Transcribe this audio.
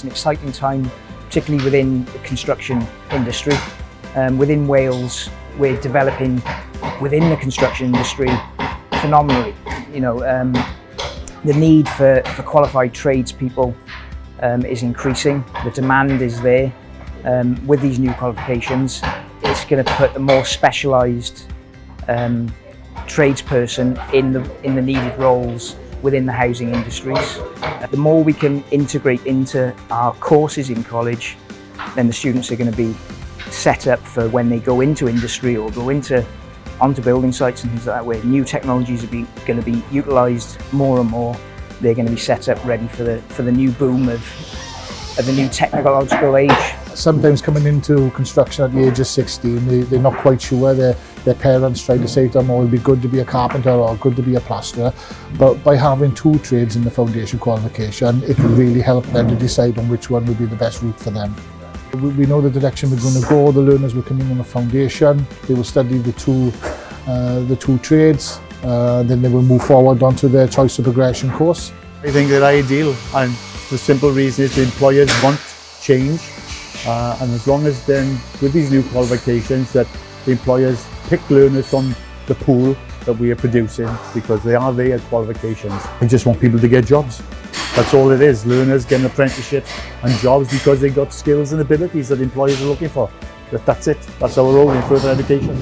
It's an exciting time, particularly within the construction industry. Within Wales, we're developing within the construction industry phenomenally. The need for qualified tradespeople is increasing. The demand is there. With these new qualifications, it's going to put a more specialised tradesperson in the needed roles within the housing industries. The more we can integrate into our courses in college, then the students are going to be set up for when they go into industry or go onto building sites and things like that, where new technologies are going to be utilised more and more. They're going to be set up ready for the new boom of the new technological age. Sometimes coming into construction at the age of 16, they're not quite sure. Their parents try to say to them, oh, it'd be good to be a carpenter or good to be a plasterer. But by having two trades in the foundation qualification, it will really help them to decide on which one would be the best route for them. We know the direction we're going to go. The learners will come in on the foundation. They will study the two trades. Then they will move forward onto their choice of progression course. I think they're ideal, and the simple reason is the employers want change. And as long as then, with these new qualifications, that the employers pick learners from the pool that we are producing, because they are their qualifications. We just want people to get jobs. That's all it is. Learners getting apprenticeships and jobs because they've got skills and abilities that employers are looking for. That's it. That's our role in further education.